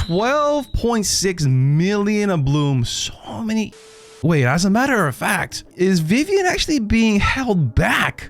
12.6 million of bloom. So many. Wait, as a matter of fact, is Vivian actually being held back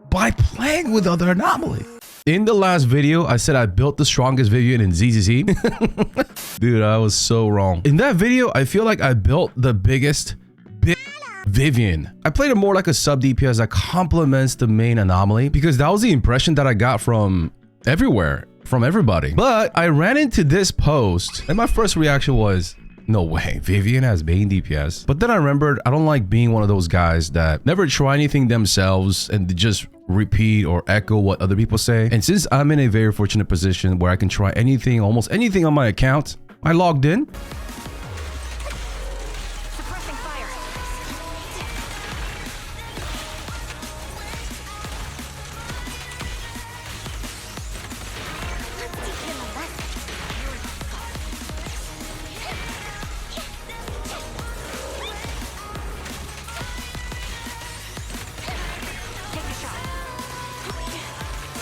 by playing with other Anomaly? In the last video, I said I built the strongest Vivian in ZZZ. Dude, I was so wrong. In that video, I feel like I built the biggest Vivian. I played it more like a sub DPS that complements the main Anomaly because that was the impression that I got from everywhere, from everybody. But I ran into this post and my first reaction was, no way, Vivian has main DPS. But then I remembered I don't like being one of those guys that never try anything themselves and just repeat or echo what other people say. And since I'm in a very fortunate position where I can try anything, almost anything on my account, I logged in.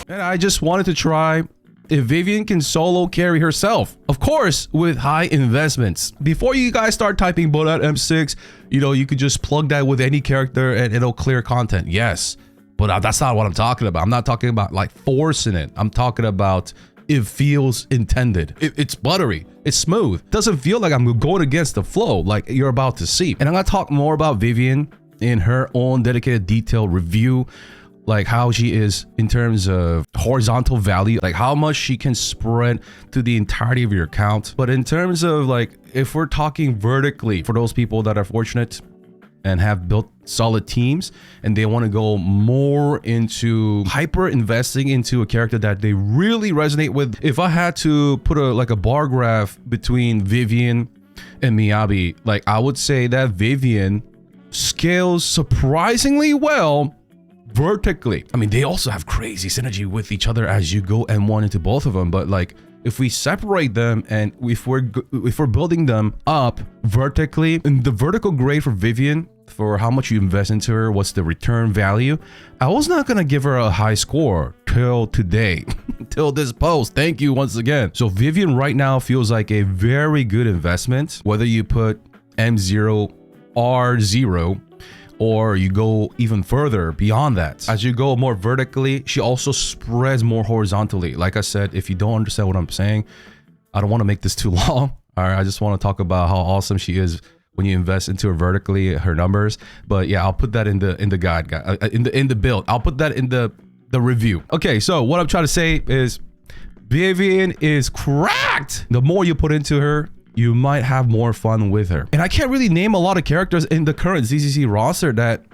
And I just wanted to try if Vivian can solo carry herself. Of course, with high investments. Before you guys start typing but at M6, you know, you could just plug that with any character and it'll clear content. Yes, but that's not what I'm talking about. I'm not talking about like forcing it. I'm talking about it feels intended. It's buttery. It's smooth. Doesn't feel like I'm going against the flow like you're about to see. And I'm going to talk more about Vivian in her own dedicated detailed review, like how she is in terms of horizontal value, like how much she can spread to the entirety of your account. But in terms of like, if we're talking vertically, for those people that are fortunate and have built solid teams and they want to go more into hyper investing into a character that they really resonate with. If I had to put a bar graph between Vivian and Miyabi, like I would say that Vivian scales surprisingly well vertically. I mean, they also have crazy synergy with each other as you go M1 into both of them, but like if we separate them and if we're building them up vertically, and the vertical grade for Vivian, for how much you invest into her, what's the return value, I was not gonna give her a high score till today, till this post. Thank you once again. So Vivian right now feels like a very good investment, whether you put M0, R0, or you go even further beyond that. As you go more vertically, she also spreads more horizontally. Like I said, if you don't understand what I'm saying, I don't want to make this too long. All right, I just want to talk about how awesome she is when you invest into her vertically, her numbers. But yeah, I'll put that in the guide, in the build. I'll put that in the review. Okay, so what I'm trying to say is Vivian is cracked. The more you put into her, you might have more fun with her. And I can't really name a lot of characters in the current ZZZ roster that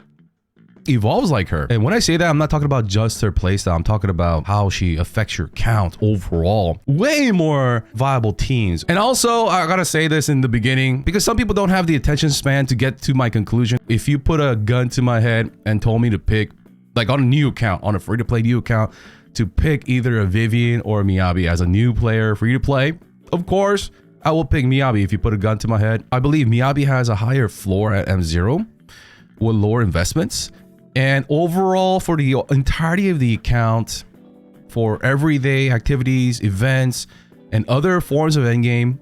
evolves like her. And when I say that, I'm not talking about just her playstyle. I'm talking about how she affects your count overall. Way more viable teams. And also, I gotta say this in the beginning, because some people don't have the attention span to get to my conclusion. If you put a gun to my head and told me to pick, like on a new account, on a free-to-play new account, to pick either a Vivian or a Miyabi as a new player free-to-play, of course, I will pick Miyabi if you put a gun to my head. I believe Miyabi has a higher floor at M0 with lower investments. And overall, for the entirety of the account, for everyday activities, events, and other forms of endgame,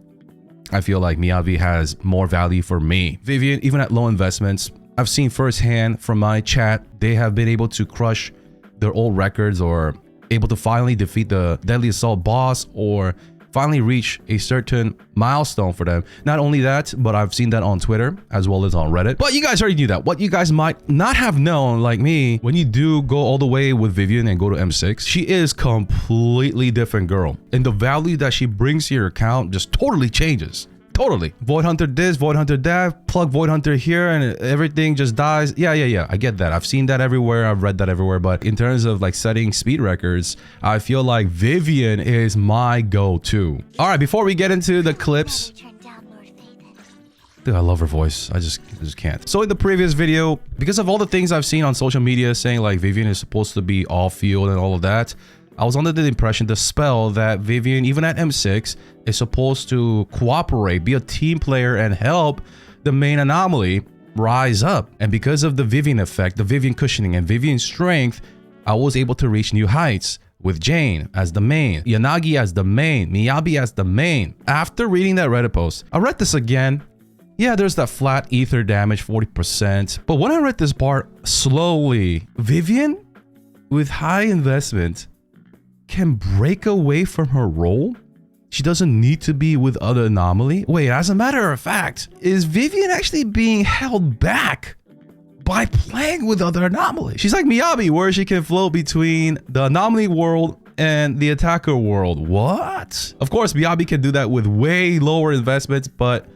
I feel like Miyabi has more value for me. Vivian, even at low investments, I've seen firsthand from my chat, they have been able to crush their old records or able to finally defeat the Deadly Assault boss or finally reach a certain milestone for them. Not only that, but I've seen that on Twitter as well as on Reddit. But you guys already knew that. What you guys might not have known, like me, when you do go all the way with Vivian and go to M6, she is completely different girl. And the value that she brings to your account just totally changes. Totally. Void Hunter this, Void Hunter that, plug Void Hunter here and everything just dies. Yeah. I get that. I've seen that everywhere. I've read that everywhere. But in terms of like setting speed records, I feel like Vivian is my go-to. All right, before we get into the clips. Dude, I love her voice. I just can't. So in the previous video, because of all the things I've seen on social media saying like Vivian is supposed to be off field and all of that, I was under the impression, the spell, that Vivian, even at M6, is supposed to cooperate, be a team player, and help the main Anomaly rise up. And because of the Vivian effect, the Vivian cushioning, and Vivian strength, I was able to reach new heights. with Jane as the main, Yanagi as the main, Miyabi as the main. After reading that Reddit post, I read this again. Yeah, there's that flat ether damage, 40%. But when I read this part slowly, Vivian with high investment can break away from her role. She doesn't need to be with other Anomaly. Wait, as a matter of fact, is Vivian actually being held back by playing with other Anomaly? She's like Miyabi, where she can float between the Anomaly world and the attacker world. What? Of course, Miyabi can do that with way lower investments, but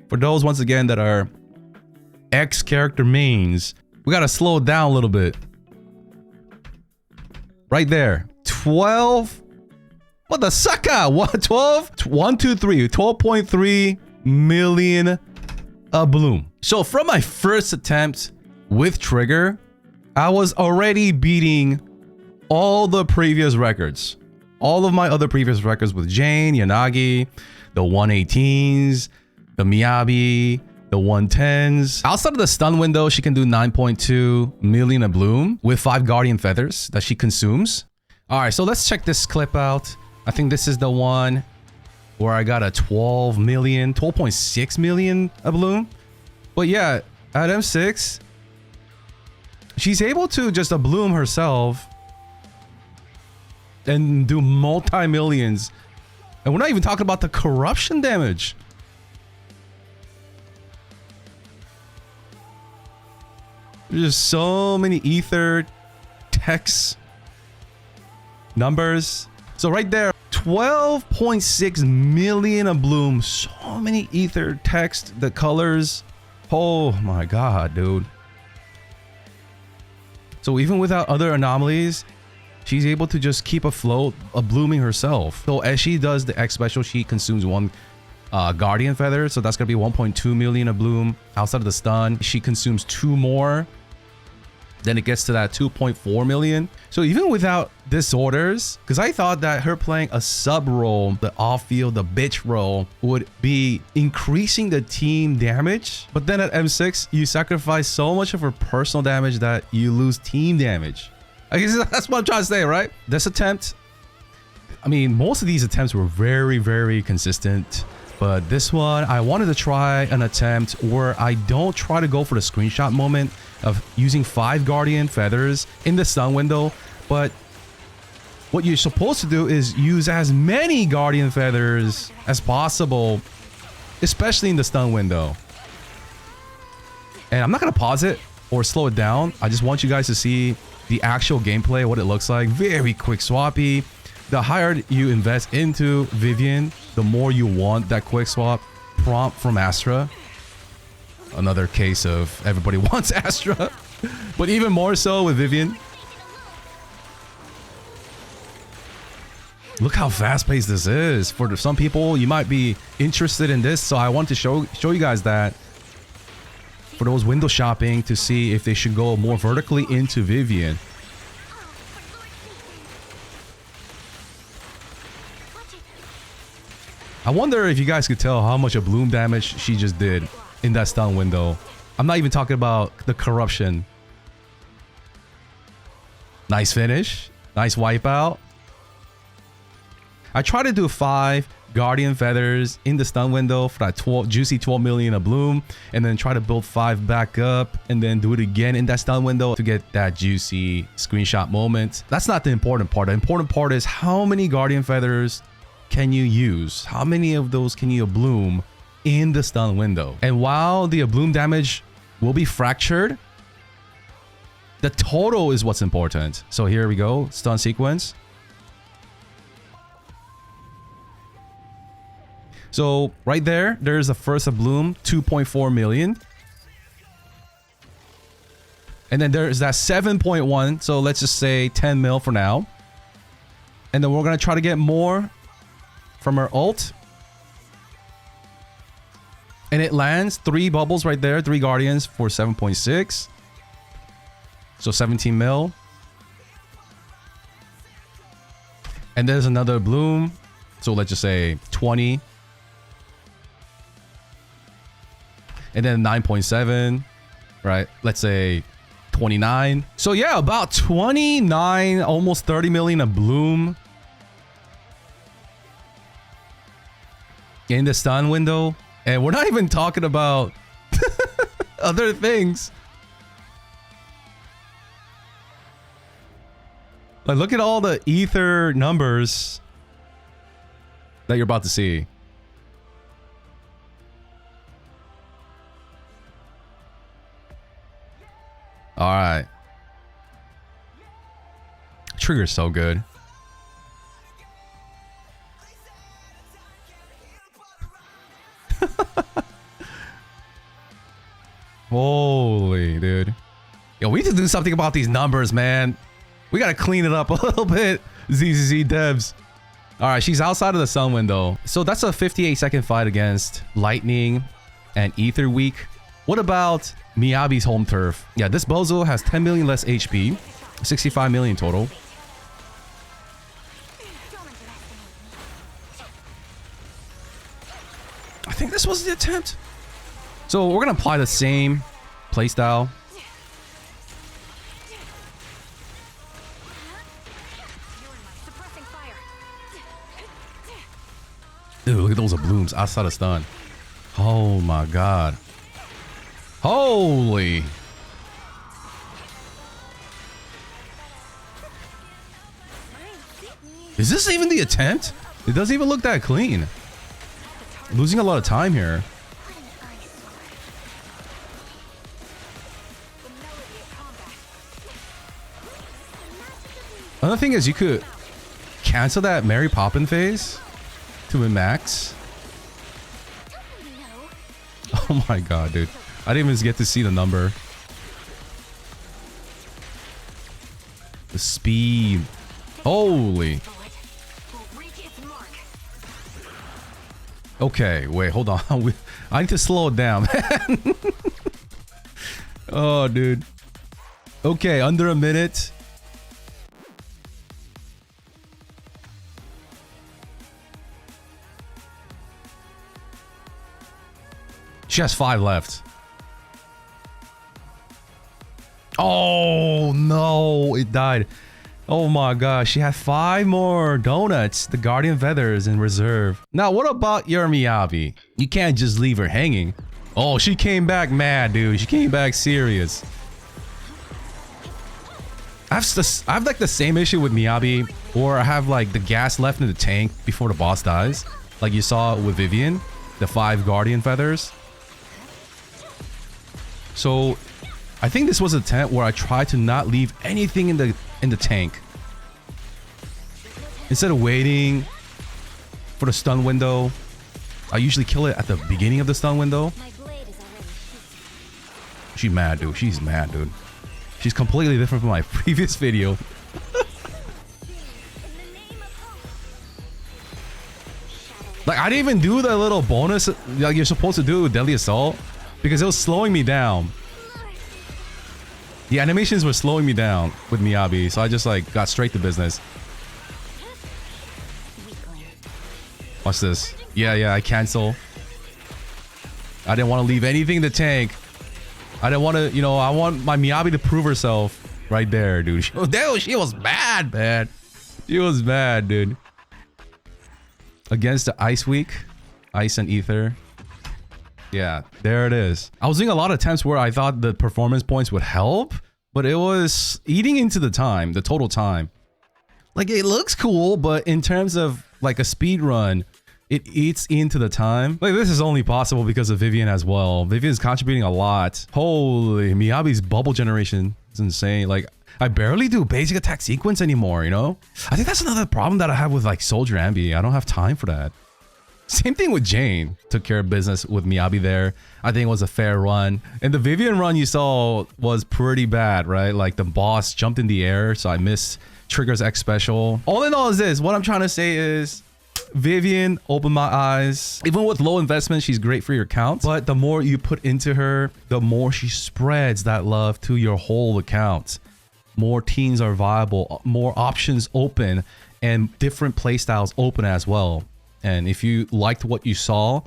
for those, once again, that are X character mains, we gotta slow it down a little bit. Right there. 12. What the sucker? What? 12? 1, 2, 3. 12.3 million a bloom. So from my first attempt with Trigger, I was already beating all the previous records. All of my other previous records with Jane, Yanagi, the 118s, the Miyabi, the 110s. Outside of the stun window, she can do 9.2 million a bloom with 5 guardian feathers that she consumes. All right, so let's check this clip out. I think this is the one where I got a 12.6 million a bloom. But yeah, at M6, she's able to just a bloom herself and do multi-millions. And we're not even talking about the corruption damage. There's just so many ether text numbers. So right there, 12.6 million a bloom. So many ether text, the colors. Oh my god, dude. So even without other anomalies, she's able to just keep afloat, blooming herself. So as she does the X special, she consumes 1 guardian feather. So that's gonna be 1.2 million a bloom. Outside of the stun, she consumes 2 more. Then it gets to that 2.4 million. So even without disorders, because I thought that her playing a sub role, the off-field, the bitch role, would be increasing the team damage. But then at M6, you sacrifice so much of her personal damage that you lose team damage. I guess that's what I'm trying to say, right? This attempt, I mean, most of these attempts were very, very consistent. But this one, I wanted to try an attempt where I don't try to go for the screenshot moment of using 5 guardian feathers in the stun window, but what you're supposed to do is use as many guardian feathers as possible, especially in the stun window. And I'm not gonna pause it or slow it down. I just want you guys to see the actual gameplay, what it looks like. Very quick swappy. The higher you invest into Vivian, the more you want that quick swap prompt from Astra. Another case of everybody wants Astra, but even more so with Vivian. Look how fast-paced this is. For some people, you might be interested in this, so I want to show you guys that for those window shopping to see if they should go more vertically into Vivian. I wonder if you guys could tell how much of bloom damage she just did in that stun window. I'm not even talking about the corruption. Nice finish. Nice wipeout. I try to do 5 guardian feathers in the stun window for that juicy 12 million of bloom, and then try to build 5 back up and then do it again in that stun window to get that juicy screenshot moment. That's not the important part. The important part is how many guardian feathers can you use? How many of those can you bloom in the stun window? And while the bloom damage will be fractured, the total is what's important. So here we go, stun sequence. So right there, there's the first bloom, 2.4 million. And then there's that 7.1. So let's just say 10 mil for now. And then we're going to try to get more from her ult. And it lands 3 bubbles right there, 3 guardians for 7.6. So 17 mil. And there's another bloom. So let's just say 20. And then 9.7, right? Let's say 29. So yeah, about 29, almost 30 million a bloom in the stun window. And we're not even talking about other things. Like, look at all the ether numbers that you're about to see. All right. Trigger's so good. Holy dude. Yo, we need to do something about these numbers, man. We gotta clean it up a little bit. ZZZ devs. All right, she's outside of the sun window. So that's a 58-second fight against Lightning and Ether Week. What about Miyabi's home turf? Yeah, this bozo has 10 million less HP, 65 million total. I think this was the attempt. So we're gonna apply the same playstyle. Dude, look at those blooms outside of stun. Oh my god. Holy. Is this even the attempt? It doesn't even look that clean. Losing a lot of time here. Another thing is you could cancel that Mary Poppin phase to win max. Oh my god, dude. I didn't even get to see the number. The speed. Holy. Okay, wait, hold on. I need to slow it down, man. Oh, dude. Okay, under a minute. She has 5 left. Oh, no. It died. Oh my gosh. She had 5 more donuts. The Guardian Feathers in reserve. Now, what about your Miyabi? You can't just leave her hanging. Oh, she came back mad, dude. She came back serious. I have like the same issue with Miyabi, or I have like the gas left in the tank before the boss dies. Like you saw with Vivian, the 5 Guardian Feathers. So I think this was an attempt where I tried to not leave anything in the tank. Instead of waiting for the stun window, I usually kill it at the beginning of the stun window. She's mad, dude. She's mad, dude. She's completely different from my previous video. Like, I didn't even do the little bonus like you're supposed to do with Deadly Assault because it was slowing me down. The animations were slowing me down with Miyabi, so I just like got straight to business. Watch this. Yeah, I cancel. I didn't want to leave anything in the tank. I didn't want to, you know, I want my Miyabi to prove herself right there, dude. She was bad, man. She was bad, dude. Against the Ice Week, Ice and Ether. Yeah, there it is. I was doing a lot of attempts where I thought the performance points would help, but it was eating into the time, the total time. Like, it looks cool, but in terms of like a speed run, it eats into the time. Like, this is only possible because of Vivian as well. Vivian's contributing a lot. Holy, Miyabi's bubble generation is insane. Like, I barely do basic attack sequence anymore, you know? I think that's another problem that I have with like Soldier Ambi. I don't have time for that. Same thing with Jane. Took care of business with Miyabi there. I think it was a fair run. And the Vivian run you saw was pretty bad, right? Like the boss jumped in the air, so I missed Trigger's X special. All in all is this. What I'm trying to say is Vivian opened my eyes. Even with low investment, she's great for your account. But the more you put into her, the more she spreads that love to your whole account. More teams are viable, more options open, and different playstyles open as well. And if you liked what you saw,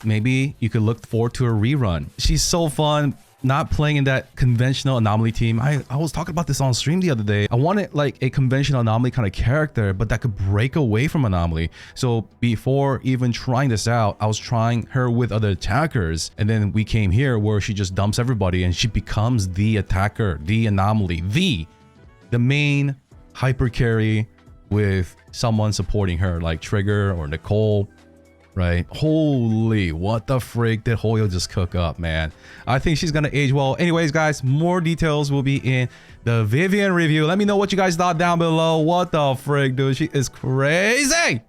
maybe you could look forward to a rerun. She's so fun. not playing in that conventional Anomaly team. I was talking about this on stream the other day. I wanted like a conventional Anomaly kind of character, but that could break away from Anomaly. So before even trying this out, I was trying her with other attackers. And then we came here where she just dumps everybody and she becomes the attacker, the Anomaly, the main hyper carry with someone supporting her like Trigger or Nicole. Right? Holy, what the frick did Hoyo just cook up, man? I think she's gonna age well. Anyways, guys, more details will be in the Vivian review. Let me know what you guys thought down below. What the frick, dude? She is crazy.